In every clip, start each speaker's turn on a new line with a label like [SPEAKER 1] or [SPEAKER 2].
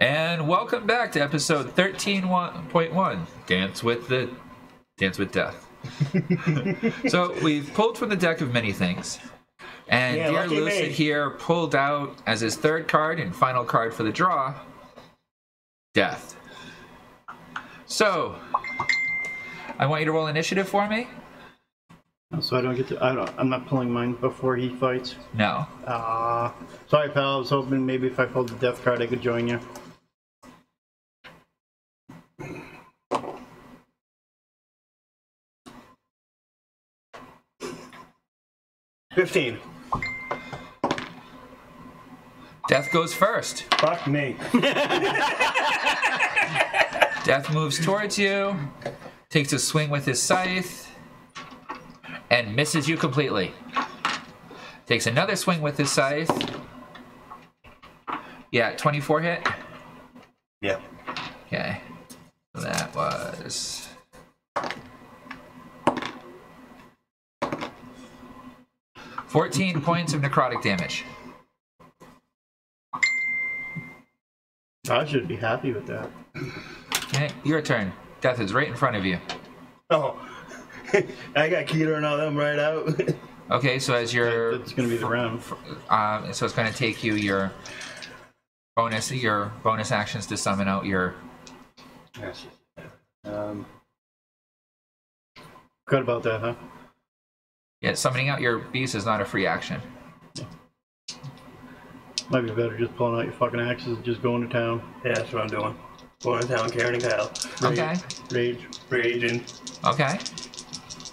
[SPEAKER 1] And welcome back to episode 13.1, Dance with Death. So we've pulled from the deck of many things. And Dear Lucid here pulled out as his third card and final card for the draw, Death. So, I want you to roll initiative for me.
[SPEAKER 2] So I don't get to. I'm not pulling mine before he fights.
[SPEAKER 1] No.
[SPEAKER 2] Sorry, pal. I was hoping maybe if I pulled the death card, I could join you. $15.
[SPEAKER 1] Death goes first.
[SPEAKER 2] Fuck me.
[SPEAKER 1] Death moves towards you, takes a swing with his scythe, and misses you completely. Takes another swing with his scythe. Yeah, 24 hit?
[SPEAKER 3] Yeah.
[SPEAKER 1] Okay. So that was... $14 points of necrotic damage.
[SPEAKER 2] I should be happy with that.
[SPEAKER 1] Okay, your turn. Death is right in front of you.
[SPEAKER 3] Oh. I got Keeler and all them right out.
[SPEAKER 1] Okay, so as your...
[SPEAKER 2] It's going to be the round.
[SPEAKER 1] So it's going to take you your bonus actions to summon out your...
[SPEAKER 2] Good about that, huh?
[SPEAKER 1] Yeah, summoning out your beast is not a free action.
[SPEAKER 2] Might be better just pulling out your fucking axes and just going to town.
[SPEAKER 3] Yeah, that's what I'm doing. Going to town, Karen and Kyle.
[SPEAKER 1] Okay.
[SPEAKER 3] Raging.
[SPEAKER 1] Okay.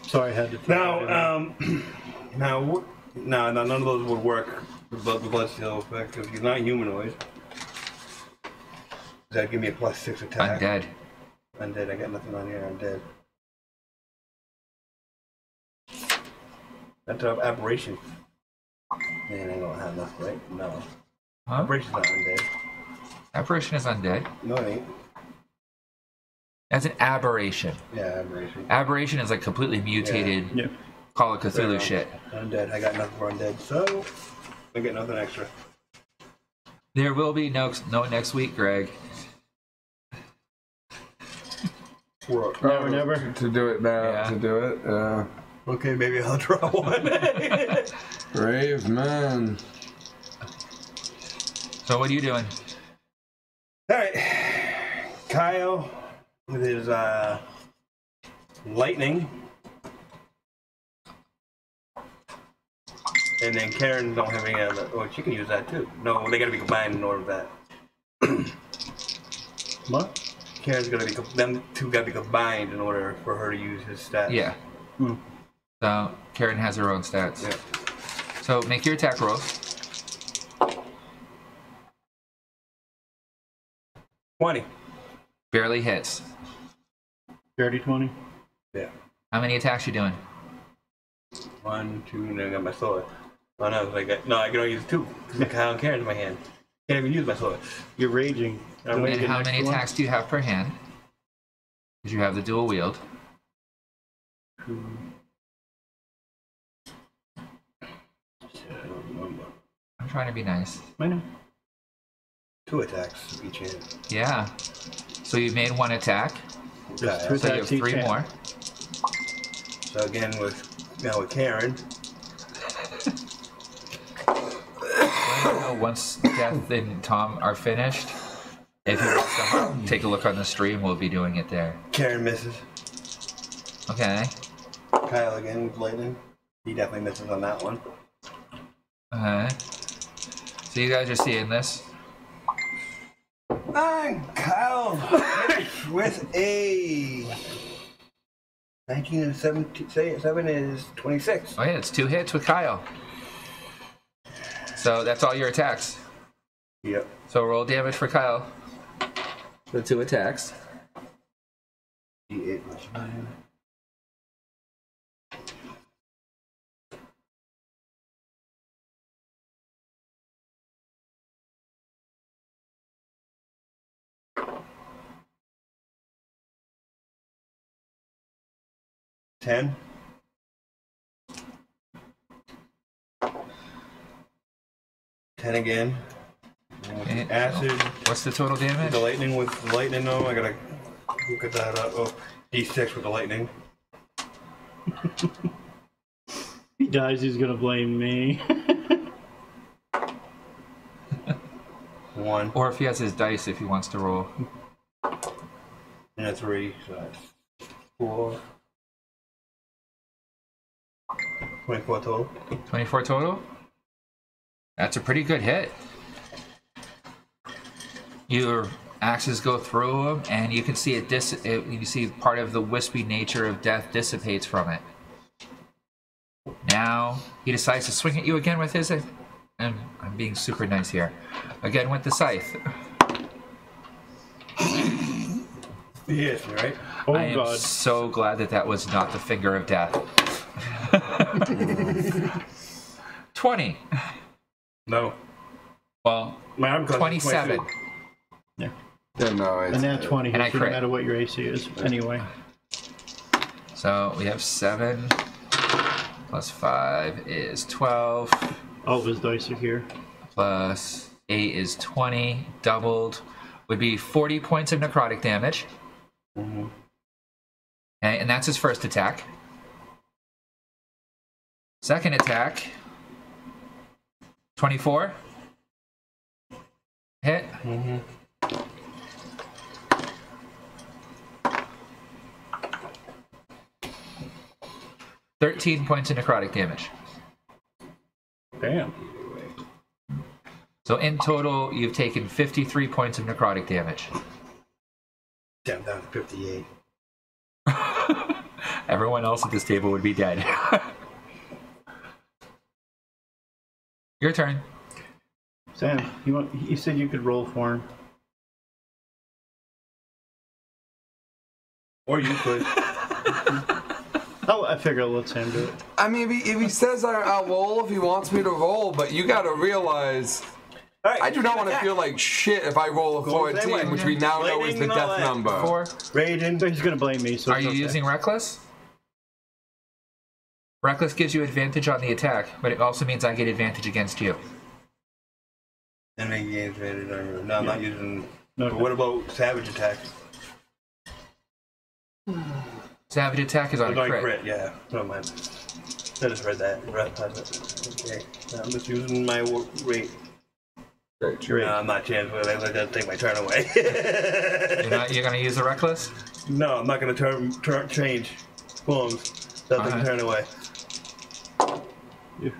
[SPEAKER 2] Sorry, I had to.
[SPEAKER 3] Now, none of those would work. The blood steel effect because he's not humanoid. That'd give me a +6 attack.
[SPEAKER 1] Undead.
[SPEAKER 3] Undead. I got nothing on here. Undead. That's an aberration. Man, I don't have enough, right? No.
[SPEAKER 1] Huh?
[SPEAKER 3] Aberration's not undead.
[SPEAKER 1] Apparition is undead.
[SPEAKER 3] No, it ain't.
[SPEAKER 1] That's an aberration.
[SPEAKER 3] Yeah, aberration.
[SPEAKER 1] Aberration is like completely mutated
[SPEAKER 2] Yeah.
[SPEAKER 1] Call of Cthulhu shit.
[SPEAKER 3] Undead. I got nothing for undead, so I get nothing extra.
[SPEAKER 1] There will be no next week, Greg.
[SPEAKER 2] Never.
[SPEAKER 4] To do it now.
[SPEAKER 1] Yeah.
[SPEAKER 4] To do it.
[SPEAKER 3] Okay, maybe I'll draw one.
[SPEAKER 4] Brave man.
[SPEAKER 1] So what are you doing?
[SPEAKER 3] Alright. Kyle with his lightning. And then Karen don't have any other. Oh, she can use that too. No, they gotta be combined in order for that.
[SPEAKER 2] What?
[SPEAKER 3] Karen's gonna be. Them two gotta be combined in order for her to use his stats.
[SPEAKER 1] Yeah. So Karen has her own stats.
[SPEAKER 3] Yeah.
[SPEAKER 1] So make your attack rolls.
[SPEAKER 3] 20.
[SPEAKER 1] Barely hits.
[SPEAKER 2] Dirty 20.
[SPEAKER 3] Yeah.
[SPEAKER 1] How many attacks you doing?
[SPEAKER 3] 1, 2, and then I got my sword. Oh no, I can only use 2. Because Kyle and Karen's in my hand. Can't even use my sword.
[SPEAKER 2] You're raging.
[SPEAKER 3] I'm
[SPEAKER 1] And how many attacks do you have per hand? Because you have the dual wield. I'm trying to be nice.
[SPEAKER 2] I know.
[SPEAKER 3] 2 attacks each hand.
[SPEAKER 1] Yeah. So you've made 1 attack.
[SPEAKER 2] There's
[SPEAKER 3] Okay.
[SPEAKER 2] two
[SPEAKER 1] So you have
[SPEAKER 2] attacks each
[SPEAKER 1] 3
[SPEAKER 2] hand.
[SPEAKER 1] more.
[SPEAKER 3] So again with Karen.
[SPEAKER 1] Once Death and Tom are finished, if you want to take a look on the stream, we'll be doing it there.
[SPEAKER 3] Karen misses.
[SPEAKER 1] Okay.
[SPEAKER 3] Kyle again with lightning. He definitely misses on that one.
[SPEAKER 1] Okay. So you guys are seeing this.
[SPEAKER 3] Kyle with a 19 and 7 is 26.
[SPEAKER 1] Oh yeah, it's 2 hits with Kyle. So that's all your attacks.
[SPEAKER 3] Yep.
[SPEAKER 1] So roll damage for Kyle. The 2 attacks.
[SPEAKER 3] D8 plus 9. $10. $10 again.
[SPEAKER 1] Okay.
[SPEAKER 3] Acid.
[SPEAKER 1] What's the total damage?
[SPEAKER 3] The lightning with the lightning though, I gotta look at that up. Oh, D6 with the lightning.
[SPEAKER 2] He dies, he's gonna blame me.
[SPEAKER 3] 1
[SPEAKER 1] Or if he has his dice, if he wants to roll.
[SPEAKER 3] and a 3, so that's 4. 24 total.
[SPEAKER 1] 24 total? That's a pretty good hit. Your axes go through him, and you can see you see part of the wispy nature of death dissipates from it. Now he decides to swing at you again with his. And I'm being super nice here. Again with the scythe.
[SPEAKER 3] He hits me, right?
[SPEAKER 2] Oh
[SPEAKER 1] I am
[SPEAKER 2] god.
[SPEAKER 1] so glad that was not the finger of death. 20.
[SPEAKER 3] No.
[SPEAKER 1] Well,
[SPEAKER 3] My arm cost
[SPEAKER 1] 27.
[SPEAKER 3] 22.
[SPEAKER 2] Yeah.
[SPEAKER 4] Yeah, no, it's
[SPEAKER 2] And that 20
[SPEAKER 1] And I
[SPEAKER 2] hits no
[SPEAKER 1] crit.
[SPEAKER 2] matter what your AC is. Anyway.
[SPEAKER 1] So we have 7 plus 5 is 12.
[SPEAKER 2] All of his dice are here.
[SPEAKER 1] Plus 8 is 20. Doubled would be 40 points of necrotic damage.
[SPEAKER 3] Mm-hmm.
[SPEAKER 1] Okay, and that's his first attack. Second attack. 24. Hit.
[SPEAKER 3] Mm-hmm.
[SPEAKER 1] $13 points of necrotic damage.
[SPEAKER 2] Damn.
[SPEAKER 1] So in total, you've taken 53 points of necrotic damage.
[SPEAKER 3] Down to 58.
[SPEAKER 1] Everyone else at this table would be dead. Your turn.
[SPEAKER 2] Sam, you said you could roll for him.
[SPEAKER 3] Or you could.
[SPEAKER 2] Oh, I figure I'll let Sam do it.
[SPEAKER 4] I mean, if he says I'll roll if he wants me to roll, but you gotta realize,
[SPEAKER 3] All right,
[SPEAKER 4] I do not want to feel like shit if I roll a
[SPEAKER 3] Go the same
[SPEAKER 4] 14,
[SPEAKER 3] way.
[SPEAKER 4] which we now know is the
[SPEAKER 3] Lightning and all
[SPEAKER 4] death
[SPEAKER 3] that.
[SPEAKER 4] number.
[SPEAKER 1] 4.
[SPEAKER 3] Raging.
[SPEAKER 2] So he's gonna blame me, so
[SPEAKER 1] Are
[SPEAKER 2] it's
[SPEAKER 1] you
[SPEAKER 2] okay.
[SPEAKER 1] using Reckless? Reckless gives you advantage on the attack, but it also means I get advantage against you.
[SPEAKER 3] And then gain advantage on you. No, I'm not using.
[SPEAKER 2] No,
[SPEAKER 3] But what about savage attack?
[SPEAKER 1] Savage attack is on
[SPEAKER 3] I'm
[SPEAKER 1] a
[SPEAKER 3] going
[SPEAKER 1] crit.
[SPEAKER 3] crit, yeah. Never mind. I just read that. Okay. I'm just using my rate.
[SPEAKER 2] Great.
[SPEAKER 3] No, I'm not changing it. I gotta take my turn away.
[SPEAKER 1] You're gonna use a Reckless?
[SPEAKER 3] No, I'm not gonna change forms. That's
[SPEAKER 1] Alright.
[SPEAKER 3] turn away.
[SPEAKER 2] Yeah.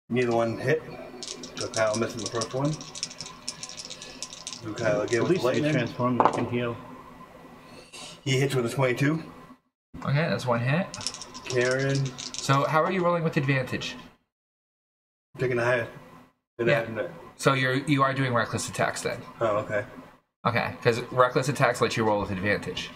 [SPEAKER 3] Neither one hit. So Kyle missing the first one. So Kyle again
[SPEAKER 2] At
[SPEAKER 3] with
[SPEAKER 2] least they
[SPEAKER 3] lightning.
[SPEAKER 2] transform, they can heal.
[SPEAKER 3] He hits with a 22.
[SPEAKER 1] Okay, that's one hit.
[SPEAKER 3] Karen
[SPEAKER 1] So how are you rolling with advantage?
[SPEAKER 3] taking the highest.
[SPEAKER 1] Yeah. So you are doing reckless attacks then.
[SPEAKER 3] Oh, okay.
[SPEAKER 1] Okay, because reckless attacks let you roll with advantage.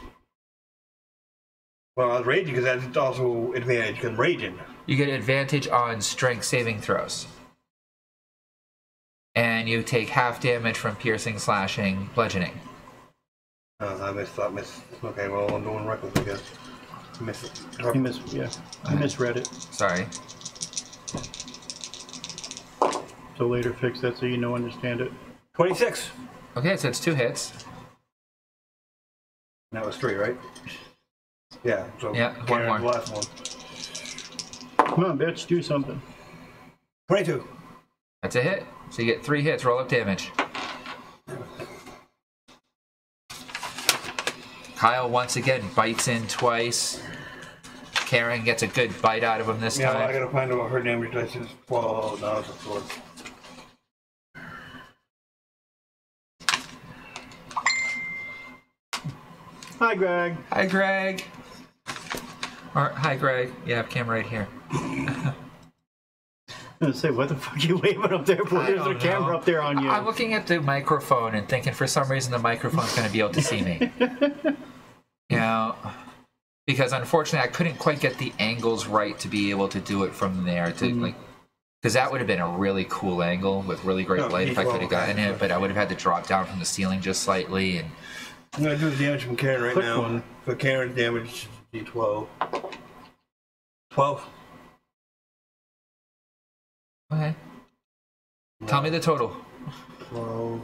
[SPEAKER 3] Well, I was raging because that's also advantage because I'm raging.
[SPEAKER 1] You get advantage on strength saving throws. And you take half damage from piercing, slashing, bludgeoning.
[SPEAKER 3] I missed. Okay, well, I'm doing reckless, I guess.
[SPEAKER 2] He misread it.
[SPEAKER 1] Sorry.
[SPEAKER 2] So later fix that so you know understand it.
[SPEAKER 3] 26.
[SPEAKER 1] Okay, so it's 2 hits.
[SPEAKER 3] That was 3, right? Yeah. So
[SPEAKER 1] Yeah, one
[SPEAKER 3] Karen's
[SPEAKER 1] more.
[SPEAKER 3] the last one.
[SPEAKER 2] Come on, bitch, do something.
[SPEAKER 3] 22.
[SPEAKER 1] That's a hit. So you get 3 hits, roll up damage. Kyle once again bites in twice. Karen gets a good bite out of him this
[SPEAKER 3] Yeah,
[SPEAKER 1] time.
[SPEAKER 3] well, I gotta find out what her damage dice is. Well, no, it's a 4.
[SPEAKER 2] Hi, Greg.
[SPEAKER 1] Hi, Greg. Or, hi, Greg. You have camera right here.
[SPEAKER 2] I was gonna say, what the fuck are you waving up there for?
[SPEAKER 1] I
[SPEAKER 2] There's a
[SPEAKER 1] don't
[SPEAKER 2] camera
[SPEAKER 1] know.
[SPEAKER 2] up there on you.
[SPEAKER 1] I'm looking at the microphone and thinking for some reason the microphone's going to be able to see me. You know, because unfortunately I couldn't quite get the angles right to be able to do it from there. To because that would have been a really cool angle with really great light if I could have gotten it, but I would have had to drop down from the ceiling just slightly. And
[SPEAKER 3] I'm gonna do the damage from Karen right
[SPEAKER 2] Quick
[SPEAKER 3] now.
[SPEAKER 2] one.
[SPEAKER 3] For Karen's damage, D12. 12.
[SPEAKER 1] okay, Tell me the total.
[SPEAKER 3] 12.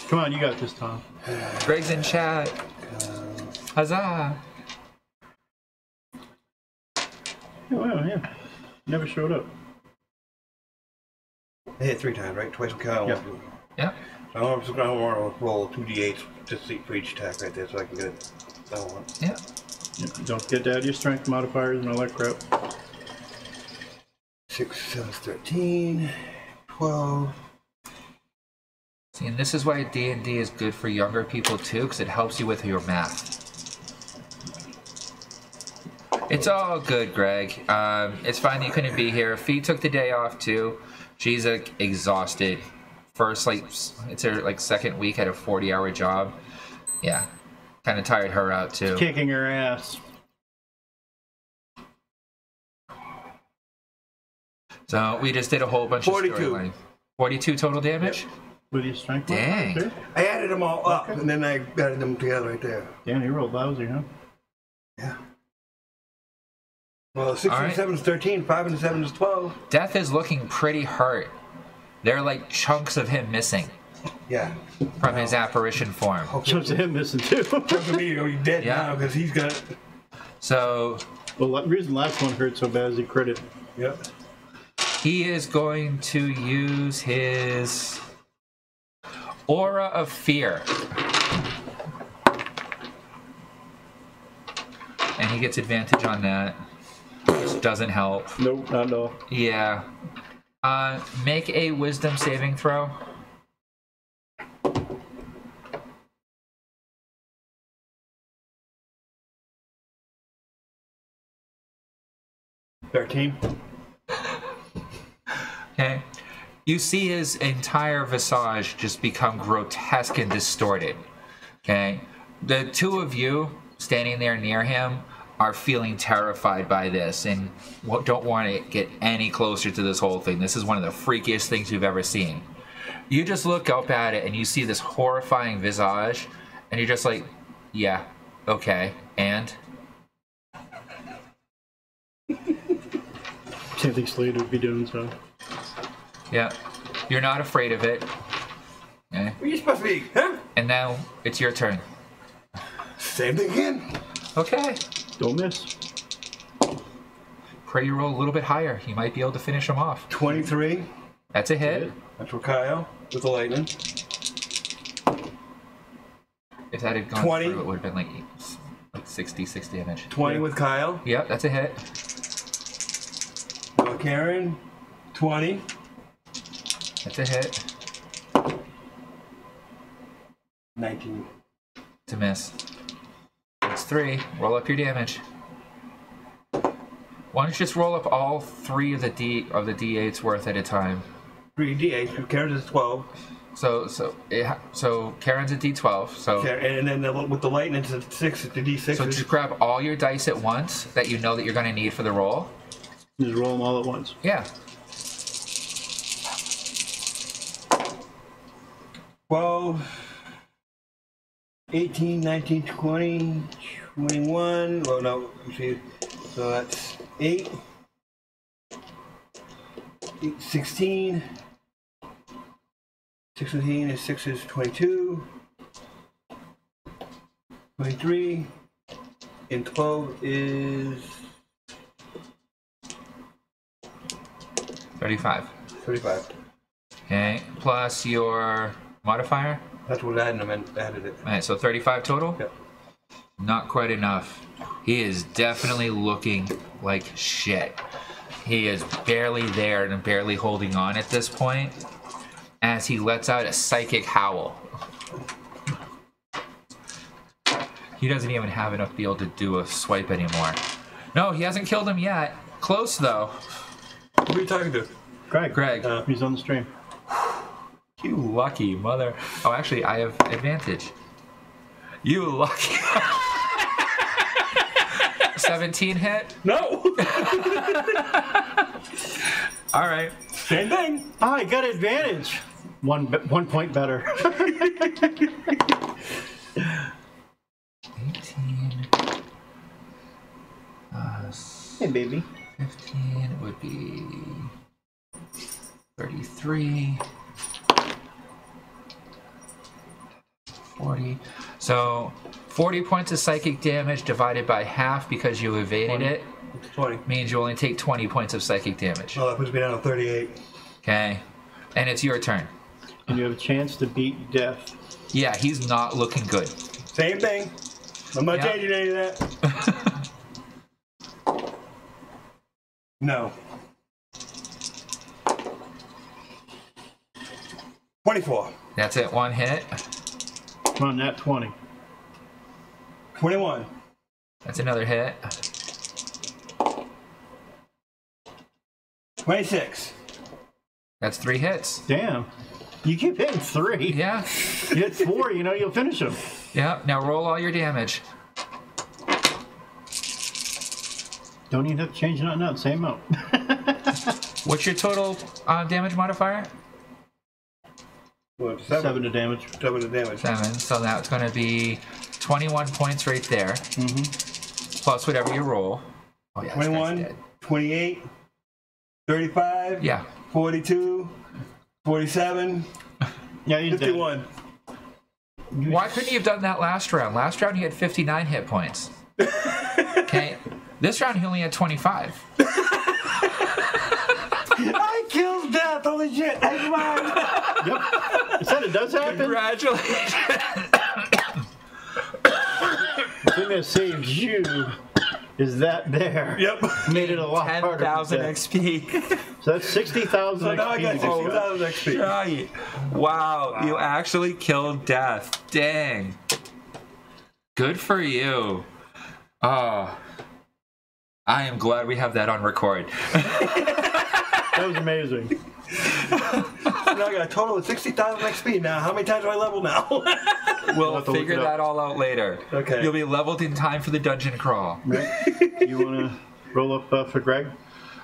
[SPEAKER 2] Come on, you got this, Tom.
[SPEAKER 1] Greg's in chat. Huzzah!
[SPEAKER 2] Oh, wow, yeah. Never showed up.
[SPEAKER 3] I hit 3 times, right? Twice with Kyle.
[SPEAKER 2] Yeah.
[SPEAKER 1] Yeah.
[SPEAKER 3] So I'm just going to roll 2d8s just for each attack right there so I can get it. That one.
[SPEAKER 1] Yeah.
[SPEAKER 2] Don't get out your strength modifiers and all that crap.
[SPEAKER 3] 6, 7, 13, 12.
[SPEAKER 1] See, and this is why D&D is good for younger people too, because it helps you with your math. It's all good, Greg. It's fine that you couldn't be here. Fee took the day off too. She's exhausted. First, it's her second week at a 40-hour job. Yeah, kind of tired her out too.
[SPEAKER 2] Kicking her ass.
[SPEAKER 1] So we just did a whole bunch
[SPEAKER 3] 42.
[SPEAKER 1] of storyline. 42 total damage?
[SPEAKER 3] Yep.
[SPEAKER 2] With your strength
[SPEAKER 1] Dang.
[SPEAKER 2] modifier, too?
[SPEAKER 3] I added them all up, and then I added them together right there.
[SPEAKER 2] Damn, you rolled lousy, huh?
[SPEAKER 3] Yeah. Well, 6 and
[SPEAKER 1] right.
[SPEAKER 3] 7 is 13, 5 and 7 is 12.
[SPEAKER 1] Death is looking pretty hurt. There are like chunks of him missing
[SPEAKER 3] Yeah.
[SPEAKER 1] from his apparition form.
[SPEAKER 2] Chunks of him missing, too.
[SPEAKER 3] For me, he's dead
[SPEAKER 1] Yeah.
[SPEAKER 3] now because he's got.
[SPEAKER 1] So
[SPEAKER 2] Well, the reason last one hurt so bad is he critted.
[SPEAKER 3] Yep.
[SPEAKER 1] he is going to use his Aura of Fear. And he gets advantage on that, which doesn't help.
[SPEAKER 2] Nope, not at all.
[SPEAKER 1] Yeah. Make a wisdom saving throw.
[SPEAKER 3] $13.
[SPEAKER 1] Okay. You see his entire visage just become grotesque and distorted. Okay. The two of you standing there near him are feeling terrified by this and don't want to get any closer to this whole thing. This is one of the freakiest things you've ever seen. You just look up at it and you see this horrifying visage and you're just like, yeah, okay, and?
[SPEAKER 2] Can't think Slade would be doing so.
[SPEAKER 1] Yeah. You're not afraid of it. Okay.
[SPEAKER 3] What are you supposed to be? Huh?
[SPEAKER 1] And now it's your turn.
[SPEAKER 3] Same thing again.
[SPEAKER 1] Okay.
[SPEAKER 2] Don't miss.
[SPEAKER 1] Pray you roll a little bit higher. You might be able to finish him off.
[SPEAKER 3] 23.
[SPEAKER 1] That's a hit.
[SPEAKER 3] That's for Kyle with the lightning.
[SPEAKER 1] If that had gone
[SPEAKER 3] 20.
[SPEAKER 1] through, it would have been like 6 damage.
[SPEAKER 3] 20 with Kyle.
[SPEAKER 1] Yep, that's a hit.
[SPEAKER 3] Karen. 20.
[SPEAKER 1] That's a hit.
[SPEAKER 3] 19.
[SPEAKER 1] It's a miss. That's 3. Roll up your damage. Why don't you just roll up all 3 of the D8s worth at a time?
[SPEAKER 3] 3 D8. Karen's is 12.
[SPEAKER 1] So Karen's a D12. So
[SPEAKER 3] And then with the lightning, it's a 6. It's a D6.
[SPEAKER 1] so just grab all your dice at once that you know that you're going to need for the roll.
[SPEAKER 2] Just roll them all at once.
[SPEAKER 1] Yeah.
[SPEAKER 3] 12, 18, 19, 20, 21. Oh, no. You see. So that's 8, 16. 16 and 6 is 22. 23. And 12 is
[SPEAKER 1] 35.
[SPEAKER 3] 35.
[SPEAKER 1] Okay. Plus your modifier.
[SPEAKER 3] That's what I added it.
[SPEAKER 1] Alright, so 35 total?
[SPEAKER 3] Yep.
[SPEAKER 1] Not quite enough. He is definitely looking like shit. He is barely there and barely holding on at this point as he lets out a psychic howl. He doesn't even have enough to be able to do a swipe anymore. No, he hasn't killed him yet. Close, though.
[SPEAKER 3] Who are you talking to?
[SPEAKER 2] Greg.
[SPEAKER 1] Greg.
[SPEAKER 2] He's on the stream.
[SPEAKER 1] You lucky mother. Oh, actually, I have advantage. You lucky. 17 hit?
[SPEAKER 3] No!
[SPEAKER 1] All right.
[SPEAKER 3] Same thing.
[SPEAKER 2] Ah, I got advantage. 1 point better.
[SPEAKER 1] 18.
[SPEAKER 2] Hey, baby.
[SPEAKER 1] 15 would be 33. 40. So 40 points of psychic damage divided by half because you evaded
[SPEAKER 3] 20.
[SPEAKER 1] it
[SPEAKER 3] 20.
[SPEAKER 1] means you only take 20 points of psychic damage.
[SPEAKER 3] Oh, that puts me down to 38.
[SPEAKER 1] Okay. And it's your turn.
[SPEAKER 2] And you have a chance to beat death.
[SPEAKER 1] Yeah, he's not looking good.
[SPEAKER 3] Same thing. I'm not
[SPEAKER 1] Yeah.
[SPEAKER 3] changing any of that. No. 24.
[SPEAKER 1] That's it, one hit.
[SPEAKER 2] Come on, nat 20.
[SPEAKER 3] 21.
[SPEAKER 1] That's another hit.
[SPEAKER 3] 26.
[SPEAKER 1] That's 3 hits.
[SPEAKER 2] Damn. You keep hitting 3.
[SPEAKER 1] Yeah.
[SPEAKER 2] You hit 4, you know you'll finish them.
[SPEAKER 1] Yeah. Now roll all your damage.
[SPEAKER 2] Don't even have to change nothing out. Same amount.
[SPEAKER 1] What's your total damage modifier?
[SPEAKER 3] What,
[SPEAKER 2] 7 to damage.
[SPEAKER 3] 7 to damage.
[SPEAKER 1] 7. So that's going to be 21 points right there.
[SPEAKER 2] Mm-hmm.
[SPEAKER 1] Plus whatever you roll. Oh, yeah, this guy's
[SPEAKER 3] 21,
[SPEAKER 1] dead.
[SPEAKER 3] 28, 35,
[SPEAKER 1] Yeah.
[SPEAKER 3] 42, 47,
[SPEAKER 2] Yeah, he's
[SPEAKER 3] 51.
[SPEAKER 1] Why couldn't you have done that last round? Last round he had 59 hit points. Okay. This round he only had 25.
[SPEAKER 3] I killed death! Holy shit! I won!
[SPEAKER 2] Yep. I said it does happen.
[SPEAKER 1] Congratulations.
[SPEAKER 2] The thing that saved you is that there.
[SPEAKER 3] Yep.
[SPEAKER 2] Made it a lot harder.
[SPEAKER 1] 10,000
[SPEAKER 2] to
[SPEAKER 1] XP.
[SPEAKER 2] So that's 60,000
[SPEAKER 3] So now I got
[SPEAKER 2] XP. to go.
[SPEAKER 3] 60,000 XP.
[SPEAKER 1] Right. Wow, you actually killed death. Dang. Good for you. Oh. I am glad we have that on record.
[SPEAKER 2] That was amazing.
[SPEAKER 3] So now I got a total of 60,000 XP now. How many times do I level now?
[SPEAKER 1] We'll
[SPEAKER 2] have to look
[SPEAKER 1] figure
[SPEAKER 2] it up.
[SPEAKER 1] that all out later.
[SPEAKER 3] Okay.
[SPEAKER 1] You'll be leveled in time for the dungeon crawl.
[SPEAKER 2] Right? You want to roll up for Greg?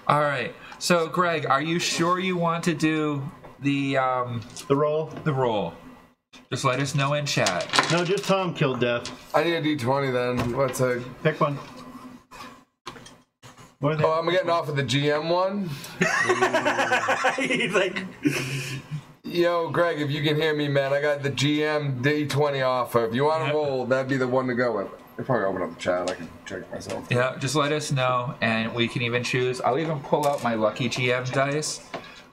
[SPEAKER 1] All right. So, Greg, are you sure you want to do the
[SPEAKER 2] roll?
[SPEAKER 1] the roll? Just let us know in chat.
[SPEAKER 2] No, just Tom killed death.
[SPEAKER 4] I need a D20 then. What's a...
[SPEAKER 2] Pick one. What are they?
[SPEAKER 4] Oh, I'm getting off of the GM one.
[SPEAKER 3] He's like,
[SPEAKER 4] Yo, Greg, if you can hear me, man, I got the GM D20 offer. If you want to roll, that'd be the one to go with. I'll probably open up the chat. I can check myself.
[SPEAKER 1] Yeah, just let us know, and we can even choose. I'll even pull out my lucky GM dice,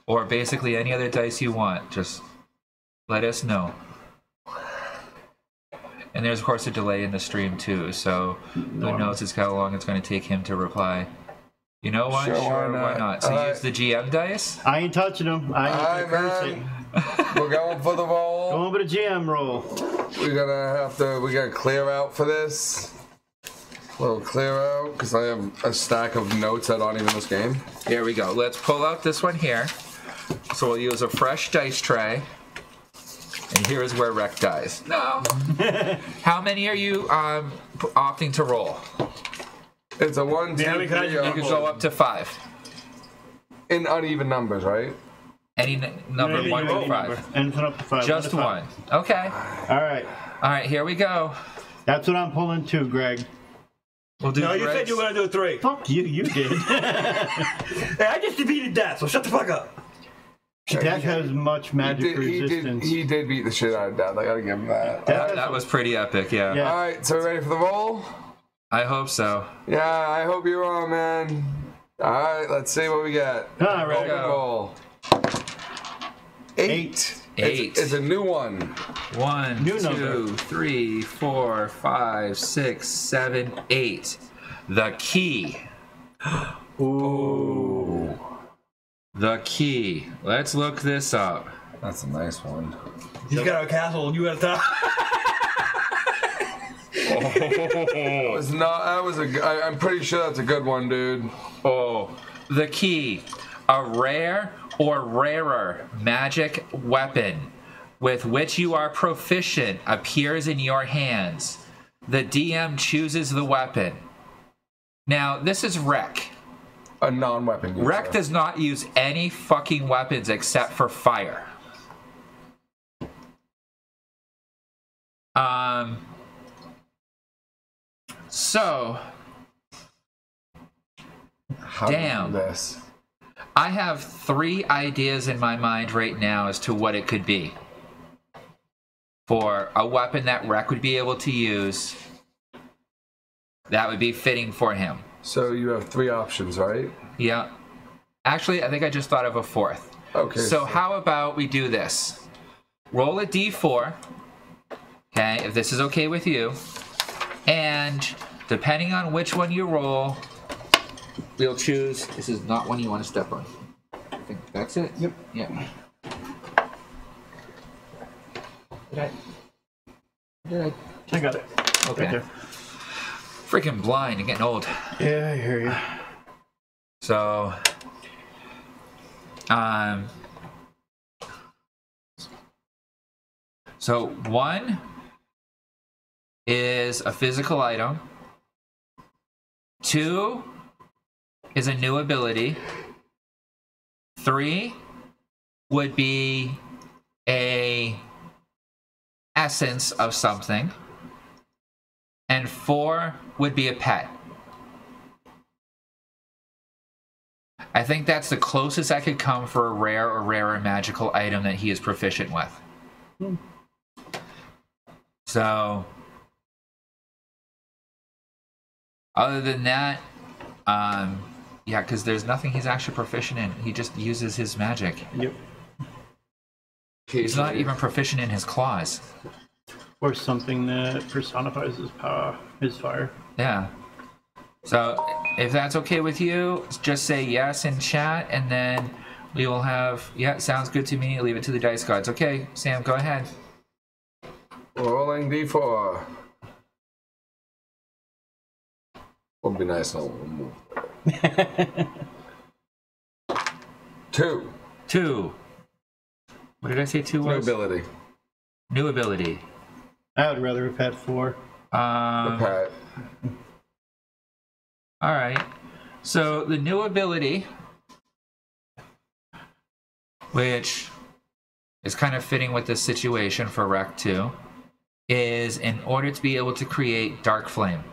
[SPEAKER 1] or basically any other dice you want. Just let us know. And there's, of course, a delay in the stream, too, so who knows how long it's going to take him to reply. You know what?
[SPEAKER 4] Sure,
[SPEAKER 1] why not? So use the GM dice?
[SPEAKER 2] I ain't touching them. I ain't
[SPEAKER 4] Alright,
[SPEAKER 2] cursing.
[SPEAKER 4] man. We're going for the roll.
[SPEAKER 2] Going for the GM roll.
[SPEAKER 4] We gotta clear out for this. A little clear out, because I have a stack of notes that aren't even this game.
[SPEAKER 1] Here we go. Let's pull out this one here. So we'll use a fresh dice tray. And here is where Rec dies. No. How many are you opting to roll?
[SPEAKER 4] It's a 1, 2,
[SPEAKER 3] Yeah,
[SPEAKER 4] 3,
[SPEAKER 3] because
[SPEAKER 1] You can go up to 5.
[SPEAKER 4] in uneven numbers, right?
[SPEAKER 1] Any number,
[SPEAKER 2] Maybe
[SPEAKER 1] 1
[SPEAKER 2] you
[SPEAKER 1] to
[SPEAKER 2] roll
[SPEAKER 1] 5.
[SPEAKER 2] And put up to 5.
[SPEAKER 1] Just
[SPEAKER 2] to 5.
[SPEAKER 1] 1. Okay.
[SPEAKER 2] All right.
[SPEAKER 1] All right, here we go.
[SPEAKER 2] That's what I'm pulling too, Greg.
[SPEAKER 1] We'll do
[SPEAKER 3] no, you said
[SPEAKER 1] Greg's.
[SPEAKER 3] you were going to do a 3.
[SPEAKER 2] Fuck you. You did.
[SPEAKER 3] Hey, I just defeated death, so shut the fuck up.
[SPEAKER 2] Death has much magic resistance.
[SPEAKER 4] He did beat the shit out of Death. I gotta give him that.
[SPEAKER 1] That was pretty epic, yeah.
[SPEAKER 2] Yeah.
[SPEAKER 4] Alright, so we ready for the roll?
[SPEAKER 1] I hope so.
[SPEAKER 4] Yeah, I hope you are, man. Alright, let's see what we got.
[SPEAKER 2] All right.
[SPEAKER 4] Open roll. 8.
[SPEAKER 1] 8.
[SPEAKER 4] It's a new one.
[SPEAKER 1] 1,
[SPEAKER 2] New
[SPEAKER 1] 2,
[SPEAKER 2] number.
[SPEAKER 1] 3, 4, 5, 6, 7, 8. The key.
[SPEAKER 2] Ooh.
[SPEAKER 1] The key. Let's look this up.
[SPEAKER 4] That's a nice one.
[SPEAKER 3] He's got a castle, you got a top.
[SPEAKER 4] That was not. That was I'm pretty sure that's a good one, dude.
[SPEAKER 1] Oh, the key. A rare or rarer magic weapon with which you are proficient appears in your hands. The DM chooses the weapon. Now, this is Rec.
[SPEAKER 4] A non-weapon user.
[SPEAKER 1] Rec does not use any fucking weapons except for fire. So,
[SPEAKER 4] how
[SPEAKER 1] Damn.
[SPEAKER 4] to do this.
[SPEAKER 1] I have 3 ideas in my mind right now as to what it could be. For a weapon that Rek would be able to use that would be fitting for him.
[SPEAKER 4] So you have 3 options, right?
[SPEAKER 1] Yeah. Actually, I think I just thought of a 4th.
[SPEAKER 4] Okay.
[SPEAKER 1] So how about we do this? Roll a d4, okay, if this is okay with you. And depending on which one you roll, we'll choose. This is not one you want to step on. I think that's it?
[SPEAKER 2] Yep.
[SPEAKER 1] Yeah.
[SPEAKER 2] I got it.
[SPEAKER 1] Okay.
[SPEAKER 2] Right there.
[SPEAKER 1] Freaking blind and getting old.
[SPEAKER 2] Yeah, I hear you.
[SPEAKER 1] So, so 1 is a physical item. 2 is a new ability. 3 would be a essence of something. And 4 would be a pet. I think that's the closest I could come for a rare or rarer magical item that he is proficient with. So, other than that, yeah, because there's nothing he's actually proficient in. He just uses his magic.
[SPEAKER 2] Yep.
[SPEAKER 1] He's not even proficient in his claws.
[SPEAKER 2] Or something that personifies his power, his fire.
[SPEAKER 1] Yeah. So, if that's okay with you, just say yes in chat, and then we will have, yeah, sounds good to me. Leave it to the dice gods. Okay, Sam, go ahead.
[SPEAKER 4] Rolling d4. Would be nice. I'll move. 2.
[SPEAKER 1] 2. What did I say 2
[SPEAKER 4] New
[SPEAKER 1] was?
[SPEAKER 4] ability.
[SPEAKER 1] New ability.
[SPEAKER 2] I would rather have had 4.
[SPEAKER 4] The pet.
[SPEAKER 1] All right. So the new ability, which is kind of fitting with this situation for Rec 2, is in order to be able to create Dark Flame.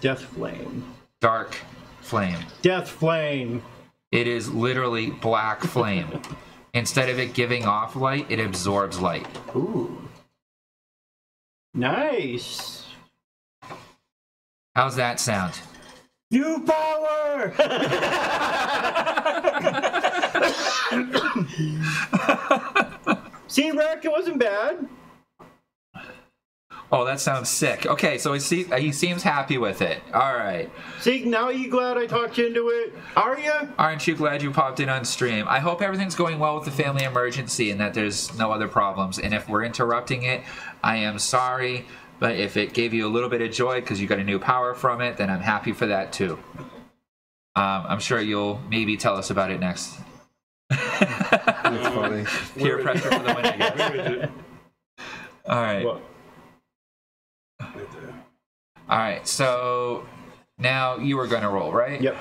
[SPEAKER 2] Death Flame.
[SPEAKER 1] Dark Flame.
[SPEAKER 2] Death Flame.
[SPEAKER 1] It is literally black flame. Instead of it giving off light, it absorbs light.
[SPEAKER 2] Ooh. Nice.
[SPEAKER 1] How's that sound?
[SPEAKER 2] New power! See, Rack, it wasn't bad.
[SPEAKER 1] Oh, that sounds sick. Okay, so he seems happy with it. All right.
[SPEAKER 2] See, now are you glad I talked you into it? Are you?
[SPEAKER 1] Aren't you glad you popped in on stream? I hope everything's going well with the family emergency and that there's no other problems. And if we're interrupting it, I am sorry. But if it gave you a little bit of joy because you got a new power from it, then I'm happy for that too. I'm sure you'll maybe tell us about it next.
[SPEAKER 4] That's funny.
[SPEAKER 1] Peer pressure for the win, I guess. All right.
[SPEAKER 2] What?
[SPEAKER 1] All right, so now you were going to roll, right?
[SPEAKER 2] Yep.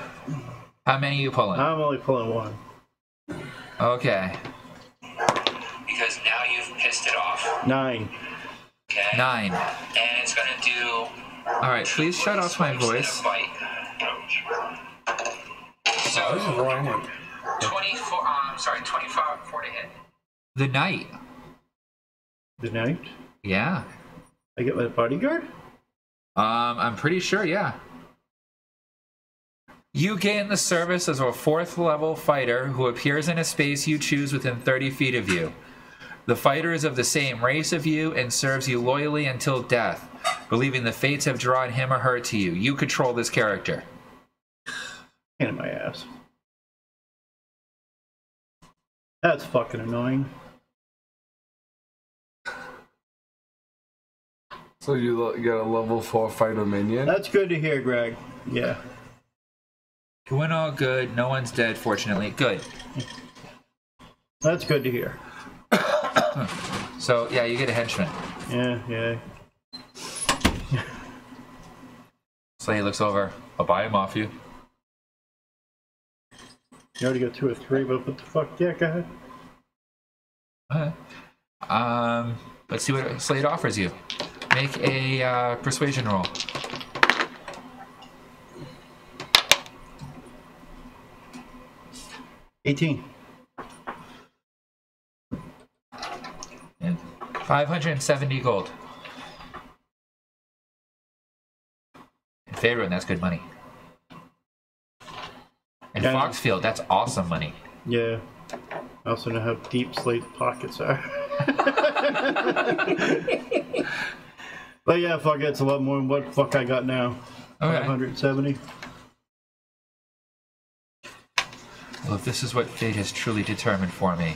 [SPEAKER 1] How many are you pulling?
[SPEAKER 2] I'm only pulling 1.
[SPEAKER 1] Okay. Because now you've pissed it off.
[SPEAKER 2] 9.
[SPEAKER 1] Okay. 9. And it's going to do... All right, please shut off my voice. So,
[SPEAKER 3] This is the wrong one.
[SPEAKER 1] 24, 24 to hit. The knight.
[SPEAKER 2] The Knight?
[SPEAKER 1] Yeah.
[SPEAKER 2] I get my bodyguard?
[SPEAKER 1] I'm pretty sure, yeah. You gain the service as a 4th level fighter who appears in a space you choose within 30 feet of you. The fighter is of the same race of you and serves you loyally until death, believing the fates have drawn him or her to you. You control this character.
[SPEAKER 2] Hand in my ass. That's fucking annoying.
[SPEAKER 4] So you got a level 4 fighter minion?
[SPEAKER 2] That's good to hear, Greg. Yeah.
[SPEAKER 1] Going all good. No one's dead, fortunately. Good.
[SPEAKER 2] That's good to hear.
[SPEAKER 1] So, yeah, you get a henchman.
[SPEAKER 2] Yeah.
[SPEAKER 1] So he looks over. I'll buy him off you.
[SPEAKER 2] You already got 2 or 3, but what the fuck? Yeah, go ahead.
[SPEAKER 1] Okay. Let's see what Slade offers you. Make a persuasion roll.
[SPEAKER 2] 18.
[SPEAKER 1] And 570 gold. In Faerun, that's good money. And
[SPEAKER 2] Yeah.
[SPEAKER 1] Foxfield, that's awesome money.
[SPEAKER 2] Yeah. I also know how deep Slate's pockets are. But yeah, fuck it, it's a lot more than what the fuck I got now.
[SPEAKER 1] Okay.
[SPEAKER 2] 570.
[SPEAKER 1] Well, if this is what fate has truly determined for me.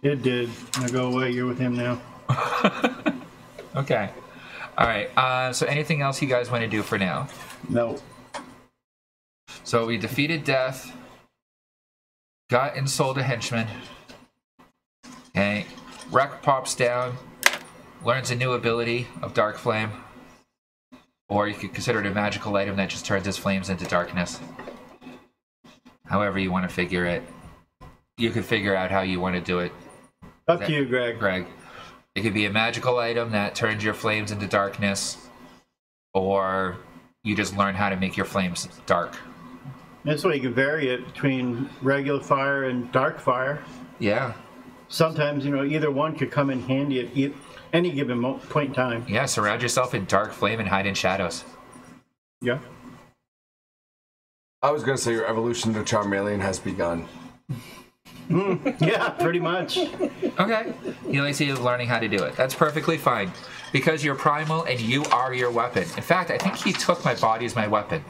[SPEAKER 2] It did. Now go away, you're with him now.
[SPEAKER 1] Okay. Alright, so anything else you guys want to do for now?
[SPEAKER 2] No.
[SPEAKER 1] So we defeated Death, got and sold a henchman. Okay. Wreck pops down, learns a new ability of Dark Flame. Or you could consider it a magical item that just turns his flames into darkness. However you want to figure it. You could figure out how you want to do it.
[SPEAKER 2] Up to you, Greg.
[SPEAKER 1] It could be a magical item that turns your flames into darkness. Or you just learn how to make your flames dark.
[SPEAKER 2] That's why you can vary it between regular fire and dark fire.
[SPEAKER 1] Yeah.
[SPEAKER 2] Sometimes, you know, either one could come in handy at any given point in time.
[SPEAKER 1] Yeah, surround yourself in dark flame and hide in shadows.
[SPEAKER 2] Yeah.
[SPEAKER 4] I was gonna say your evolution to Charmeleon has begun.
[SPEAKER 2] Yeah, pretty much.
[SPEAKER 1] Okay. He likes you learning how to do it. That's perfectly fine. Because you're primal and you are your weapon. In fact, I think he took my body as my weapon.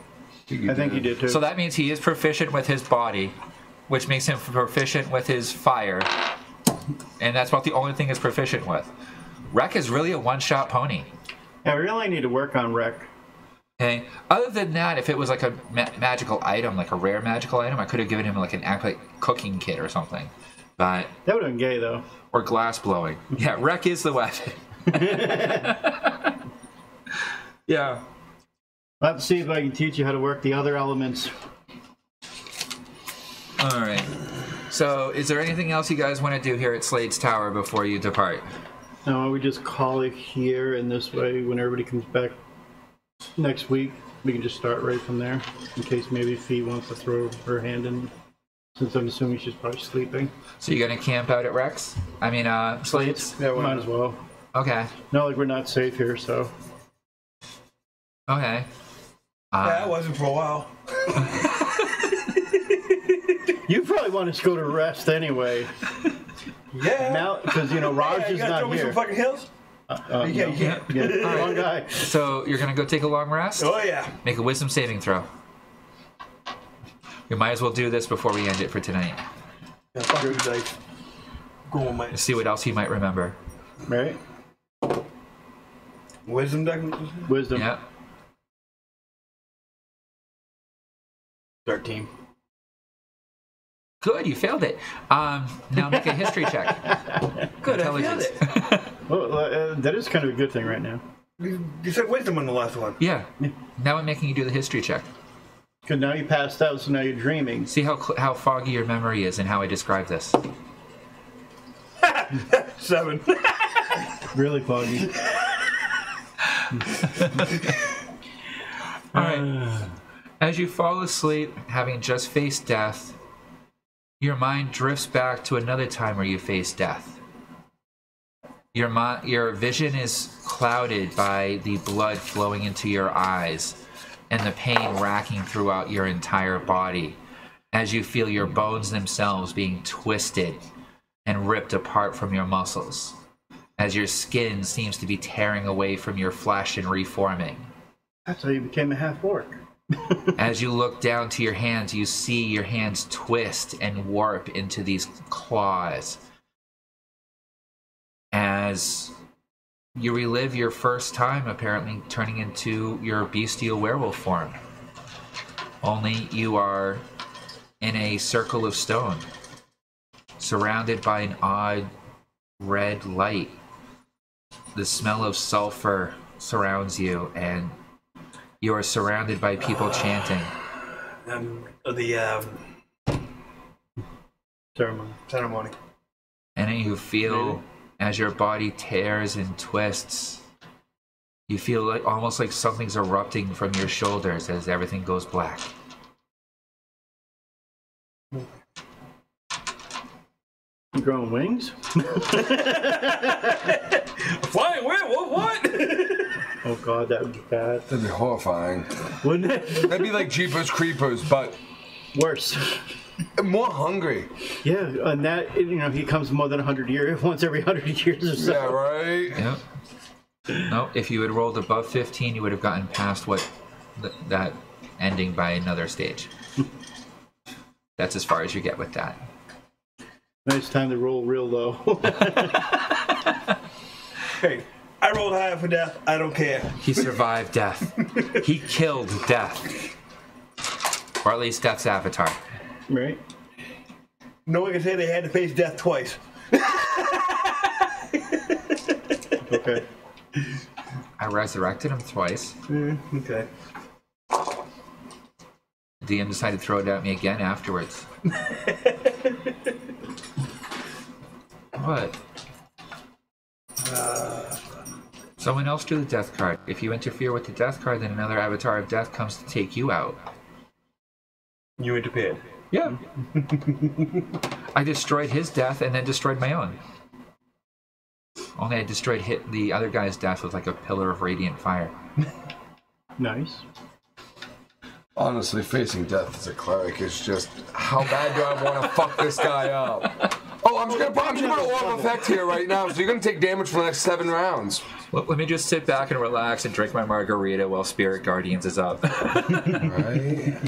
[SPEAKER 2] I think you did too.
[SPEAKER 1] So that means he is proficient with his body, which makes him proficient with his fire. And that's about the only thing he's proficient with. Wreck is really a one-shot pony.
[SPEAKER 2] I really need to work on Wreck.
[SPEAKER 1] Okay. Other than that, if it was like a magical item, like a rare magical item, I could have given him like an cooking kit or something. But
[SPEAKER 2] That would have been gay, though.
[SPEAKER 1] or glass blowing. Yeah, Wreck is the weapon. Yeah.
[SPEAKER 2] I'll have to see if I can teach you how to work the other elements.
[SPEAKER 1] All right. So, is there anything else you guys want to do here at Slade's Tower before you depart?
[SPEAKER 2] No, we just call it here, and this way, when everybody comes back next week, we can just start right from there. In case maybe Fee wants to throw her hand in, since I'm assuming she's probably sleeping.
[SPEAKER 1] So you're gonna camp out at Rex? I mean, Slade's?
[SPEAKER 2] Yeah, might as well.
[SPEAKER 1] Okay.
[SPEAKER 2] No, like we're not safe here, so.
[SPEAKER 1] Okay.
[SPEAKER 3] Yeah, I wasn't for a while.
[SPEAKER 2] You probably want us to go to rest anyway.
[SPEAKER 3] Yeah.
[SPEAKER 2] Now, because, you know, Raj
[SPEAKER 3] Yeah, you
[SPEAKER 2] is
[SPEAKER 3] gotta
[SPEAKER 2] not
[SPEAKER 3] throw me
[SPEAKER 2] here.
[SPEAKER 3] some fucking hills?
[SPEAKER 2] You
[SPEAKER 3] can't.
[SPEAKER 2] Yeah, wrong guy.
[SPEAKER 1] So you're gonna go take a long rest?
[SPEAKER 3] Oh, yeah.
[SPEAKER 1] Make a wisdom saving throw. We might as well do this before we end it for tonight.
[SPEAKER 3] Yeah, fuck you, dice. Go on, mate.
[SPEAKER 1] Let's see what else he might remember.
[SPEAKER 2] Right?
[SPEAKER 3] Wisdom deck?
[SPEAKER 2] Wisdom.
[SPEAKER 1] Yeah.
[SPEAKER 3] 13.
[SPEAKER 1] Good, you failed it. Now make a history check.
[SPEAKER 3] Good, I failed it.
[SPEAKER 2] Well, that is kind of a good thing right now.
[SPEAKER 3] You said wisdom on the last one.
[SPEAKER 1] Yeah. Now I'm making you do the history check.
[SPEAKER 2] Because now you passed out, so now you're dreaming.
[SPEAKER 1] See how foggy your memory is and how I describe this.
[SPEAKER 3] 7.
[SPEAKER 2] Really foggy.
[SPEAKER 1] All right. As you fall asleep, having just faced death, your mind drifts back to another time where you faced death. Your vision is clouded by the blood flowing into your eyes and the pain racking throughout your entire body as you feel your bones themselves being twisted and ripped apart from your muscles, as your skin seems to be tearing away from your flesh and reforming.
[SPEAKER 2] That's how you became a half-orc.
[SPEAKER 1] As you look down to your hands, you see your hands twist and warp into these claws. As you relive your first time, apparently turning into your bestial werewolf form. Only you are in a circle of stone, surrounded by an odd red light. The smell of sulfur surrounds you, and you are surrounded by people chanting.
[SPEAKER 3] The ceremony.
[SPEAKER 1] And then you feel, as your body tears and twists, you feel like almost like something's erupting from your shoulders as everything goes black.
[SPEAKER 2] You growing wings?
[SPEAKER 3] Flying werewolf? What?
[SPEAKER 2] Oh god, that would be bad.
[SPEAKER 4] That'd be horrifying.
[SPEAKER 2] Wouldn't it?
[SPEAKER 4] That'd be like Jeepers Creepers, but
[SPEAKER 2] Worse.
[SPEAKER 4] more hungry.
[SPEAKER 2] Yeah, and that, he comes more than 100 years, once every 100 years or so.
[SPEAKER 4] Yeah, right?
[SPEAKER 1] Yep. No, if you had rolled above 15, you would have gotten past that ending by another stage. That's as far as you get with that.
[SPEAKER 2] Nice time to roll real low.
[SPEAKER 3] Hey, I rolled high for death. I don't care.
[SPEAKER 1] He survived death. He killed death. Or at least death's avatar.
[SPEAKER 2] Right?
[SPEAKER 3] No one can say they had to face death twice.
[SPEAKER 2] Okay.
[SPEAKER 1] I resurrected him twice.
[SPEAKER 3] Okay.
[SPEAKER 1] DM decided to throw it at me again afterwards. What? Someone else drew the death card. If you interfere with the death card, then another avatar of death comes to take you out.
[SPEAKER 3] You interfered.
[SPEAKER 1] Yeah. I destroyed his death and then destroyed my own. Only I destroyed the other guy's death with like a pillar of radiant fire.
[SPEAKER 2] Nice.
[SPEAKER 4] Honestly, facing death as a cleric is just, how bad do I want to fuck this guy up? Oh, I'm just gonna put an orb effect here right now, so you're gonna take damage for the next 7 rounds.
[SPEAKER 1] Let me just sit back and relax and drink my margarita while Spirit Guardians is up.
[SPEAKER 4] Right?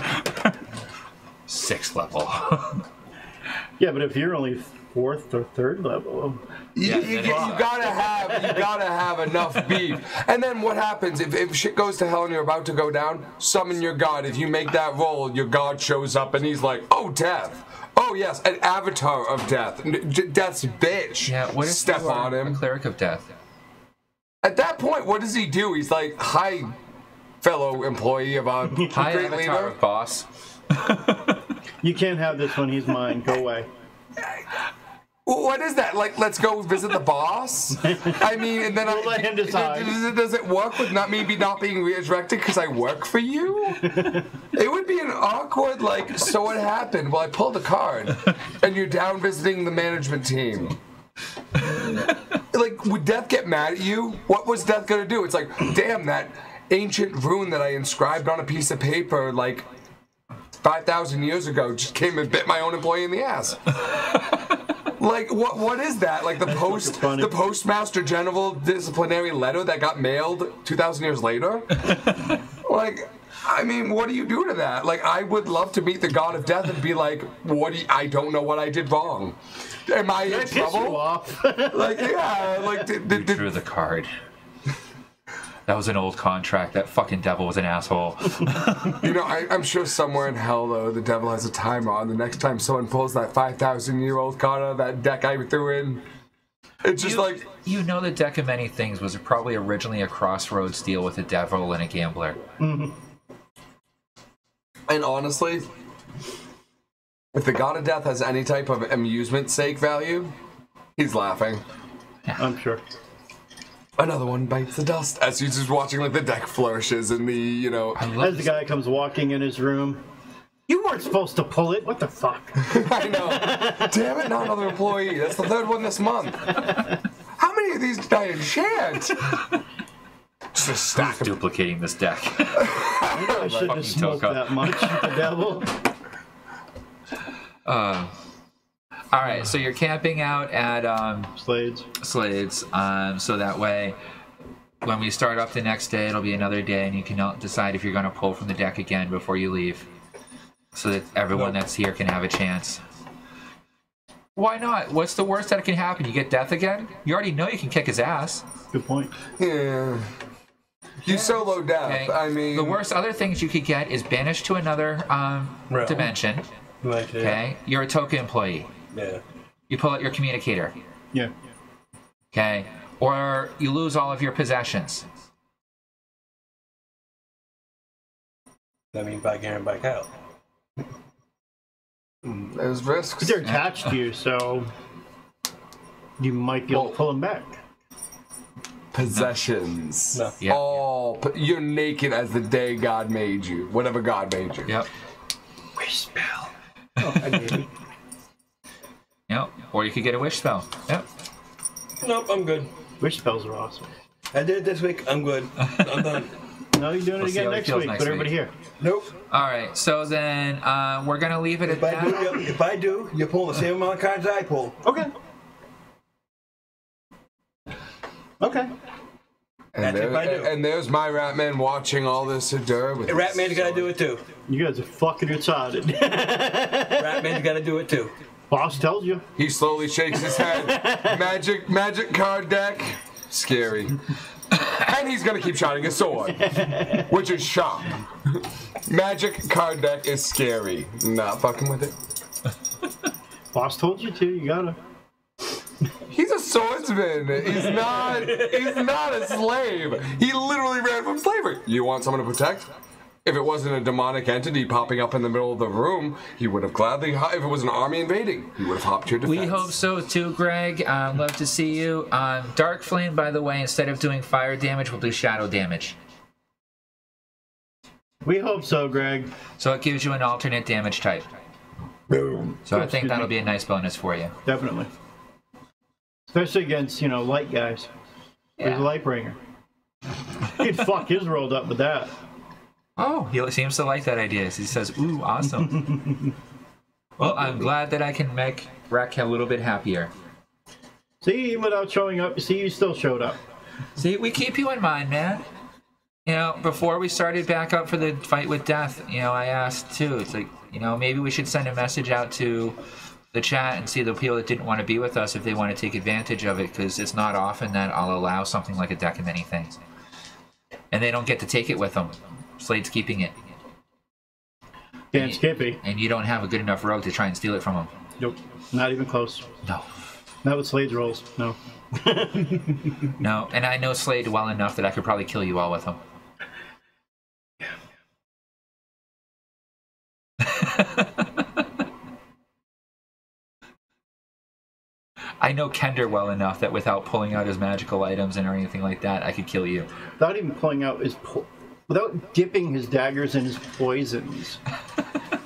[SPEAKER 1] 6th level.
[SPEAKER 2] Yeah, but if you're only 4th or 3rd level,
[SPEAKER 4] You gotta have enough beef. And then what happens if shit goes to hell and you're about to go down? Summon your god. If you make that roll, your god shows up and he's like, "Oh, death! Oh yes, an avatar of death. Death's bitch."
[SPEAKER 1] Yeah, what if
[SPEAKER 4] step
[SPEAKER 1] you are
[SPEAKER 4] on him?
[SPEAKER 1] a cleric of death?
[SPEAKER 4] At that point, what does he do? He's like, "Hi, fellow employee of our
[SPEAKER 1] Hi,
[SPEAKER 4] great
[SPEAKER 1] avatar
[SPEAKER 4] leader."
[SPEAKER 1] of boss.
[SPEAKER 2] you can't have this one. He's mine. Go away.
[SPEAKER 4] What is that? Like, let's go visit the boss? I mean, and then
[SPEAKER 2] We'll let him decide.
[SPEAKER 4] Does it work with not being resurrected because I work for you? It would be an awkward, like, so what happened? Well, I pulled a card, and you're down visiting the management team. Like, would Death get mad at you? What was Death gonna do? It's like, damn, that ancient rune that I inscribed on a piece of paper, like, 5,000 years ago just came and bit my own employee in the ass. Like, what is that? Like the Postmaster General disciplinary letter that got mailed 2,000 years later? Like, I mean, what do you do to that? Like, I would love to meet the God of Death and be like, I don't know what I did wrong. Am I in trouble?
[SPEAKER 2] You off?
[SPEAKER 4] Like, yeah, like,
[SPEAKER 1] You drew the card. That was an old contract. That fucking devil was an asshole.
[SPEAKER 4] You know, I'm sure somewhere in hell, though, the devil has a timer on. The next time someone pulls that 5,000-year-old card out of that deck I threw in, it's just like...
[SPEAKER 1] You know, the Deck of Many Things was probably originally a crossroads deal with a devil and a gambler.
[SPEAKER 2] Mm-hmm.
[SPEAKER 4] And honestly, if the God of Death has any type of amusement sake value, he's laughing.
[SPEAKER 2] I'm sure.
[SPEAKER 4] Another one bites the dust as he's just watching like the deck flourishes and the, you know...
[SPEAKER 2] As the guy comes walking in his room, you weren't supposed to pull it. What the fuck?
[SPEAKER 4] I know. Damn it, not another employee. That's the 3rd one this month. How many of these did I enchant? Just a stack of...
[SPEAKER 1] Duplicating this deck.
[SPEAKER 2] I shouldn't have smoked
[SPEAKER 1] Toka.
[SPEAKER 2] that much, the devil.
[SPEAKER 1] All right, so you're camping out at
[SPEAKER 2] Slades.
[SPEAKER 1] So that way, when we start up the next day, it'll be another day, and you can decide if you're going to pull from the deck again before you leave, so that everyone that's here can have a chance. Why not? What's the worst that can happen? You get death again? You already know you can kick his ass.
[SPEAKER 2] Good point.
[SPEAKER 4] Yeah. You solo death.
[SPEAKER 1] Okay.
[SPEAKER 4] I mean...
[SPEAKER 1] The worst other things you could get is banished to another dimension.
[SPEAKER 3] Right, yeah.
[SPEAKER 1] Okay? You're a Toka employee.
[SPEAKER 3] Yeah.
[SPEAKER 1] You pull out your communicator.
[SPEAKER 2] Yeah.
[SPEAKER 1] Okay? Or you lose all of your possessions.
[SPEAKER 3] That means back in and back out.
[SPEAKER 4] There's risks.
[SPEAKER 2] They're attached to you, so you might be able to pull them back.
[SPEAKER 4] Possessions.
[SPEAKER 3] No.
[SPEAKER 1] Yep.
[SPEAKER 4] You're naked as the day God made you. Whatever God made you.
[SPEAKER 1] Yep.
[SPEAKER 2] Wish spell. Oh, I did.
[SPEAKER 1] Yep. Or you could get a wish spell. Yep.
[SPEAKER 3] Nope, I'm good.
[SPEAKER 2] Wish spells are awesome.
[SPEAKER 3] I did it this week. I'm good. I'm done.
[SPEAKER 2] No, you're doing it again next week. Put everybody here.
[SPEAKER 3] Nope.
[SPEAKER 1] All right. So then we're gonna leave it at that.
[SPEAKER 3] If I do, you pull the same amount of cards I pull.
[SPEAKER 2] Okay. Okay.
[SPEAKER 4] And there's my Ratman watching all this ardor.
[SPEAKER 3] Ratman's gotta do it too.
[SPEAKER 2] You guys are fucking retarded.
[SPEAKER 3] Ratman's gotta do it too.
[SPEAKER 2] Boss tells you.
[SPEAKER 4] He slowly shakes his head. Magic card deck. Scary. And he's gonna keep shining his sword, which is sharp. Magic card deck is scary. Not fucking with it.
[SPEAKER 2] Boss told you to. You gotta.
[SPEAKER 4] He's a swordsman. He's not a slave. He literally ran from slavery. You want someone to protect? If it wasn't a demonic entity popping up in the middle of the room, he would have gladly. If it was an army invading, he would have hopped to your defense.
[SPEAKER 1] We hope so too, Greg. Love to see you. Dark Flame, by the way, instead of doing fire damage, will do shadow damage.
[SPEAKER 2] We hope so, Greg.
[SPEAKER 1] So it gives you an alternate damage type.
[SPEAKER 2] Boom.
[SPEAKER 1] So I think that'll be a nice bonus for you.
[SPEAKER 2] Definitely. Especially against, light guys.
[SPEAKER 1] Yeah.
[SPEAKER 2] He's a light bringer. He'd fuck his rolled up with that.
[SPEAKER 1] Oh, he seems to like that idea. He says, ooh, awesome. Well, I'm glad that I can make Rek a little bit happier.
[SPEAKER 2] See, even without showing up, you still showed up.
[SPEAKER 1] See, we keep you in mind, man. Before we started back up for the fight with death, I asked too. It's like, maybe we should send a message out to the chat and see the people that didn't want to be with us if they want to take advantage of it, because it's not often that I'll allow something like a deck of many things. And they don't get to take it with them. Slade's keeping it.
[SPEAKER 2] Damn Skippy.
[SPEAKER 1] And you don't have a good enough rogue to try and steal it from him.
[SPEAKER 2] Nope. Not even close.
[SPEAKER 1] No.
[SPEAKER 2] Not with Slade's rolls. No.
[SPEAKER 1] No, and I know Slade well enough that I could probably kill you all with him. I know Kender well enough that without pulling out his magical items or anything like that, I could kill you.
[SPEAKER 2] Without even pulling out without dipping his daggers in his poisons.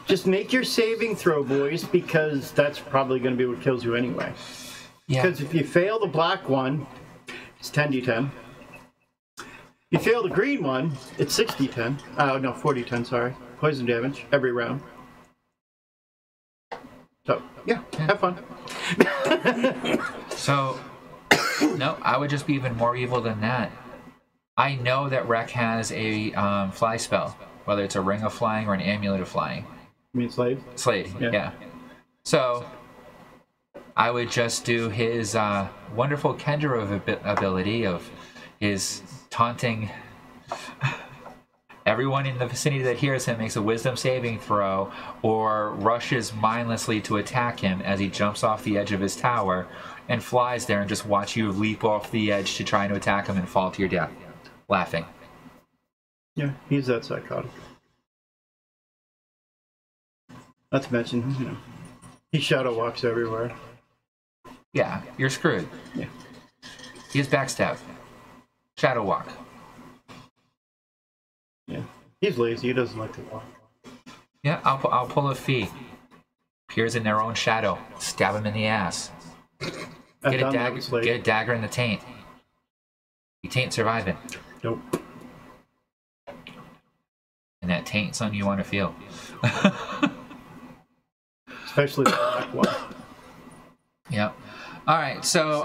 [SPEAKER 2] Just make your saving throw, boys, because that's probably going to be what kills you anyway.
[SPEAKER 1] Yeah.
[SPEAKER 2] Because if you fail the black one, it's 10d10. If you fail the green one, it's 60d10. No, 40d10, sorry. Poison damage every round. So, yeah, have fun.
[SPEAKER 1] So, no, I would just be even more evil than that. I know that Rek has a fly spell, whether it's a ring of flying or an amulet of flying.
[SPEAKER 2] You mean Slade?
[SPEAKER 1] Slade, yeah. So, I would just do his wonderful Kender ability of his taunting. Everyone in the vicinity that hears him makes a wisdom saving throw or rushes mindlessly to attack him as he jumps off the edge of his tower and flies there and just watch you leap off the edge to try and attack him and fall to your death, laughing.
[SPEAKER 2] Yeah, he's that psychotic. Not to mention, he shadow walks everywhere.
[SPEAKER 1] Yeah, you're screwed.
[SPEAKER 2] Yeah.
[SPEAKER 1] He has backstab. Shadow walk.
[SPEAKER 2] Yeah. He's lazy. He doesn't like to walk.
[SPEAKER 1] Yeah, I'll pull a fee. Appears in their own shadow. Stab him in the ass. Get a dagger in the taint. You taint surviving.
[SPEAKER 2] Nope.
[SPEAKER 1] And that taint's something you want to feel.
[SPEAKER 2] Especially the black one.
[SPEAKER 1] Yep. All right, so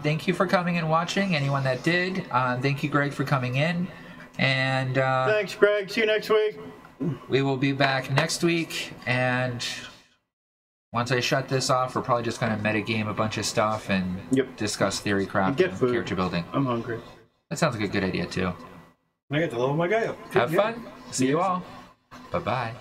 [SPEAKER 1] thank you for coming and watching. Anyone that did, thank you, Greg, for coming in. And
[SPEAKER 2] thanks, Greg. See you next week.
[SPEAKER 1] We will be back next week, and once I shut this off, we're probably just going to metagame a bunch of stuff and discuss theory craft and character building.
[SPEAKER 2] I'm hungry.
[SPEAKER 1] That sounds like a good idea, too.
[SPEAKER 3] I get to level my guy up.
[SPEAKER 1] Have fun. See you all. Bye-bye.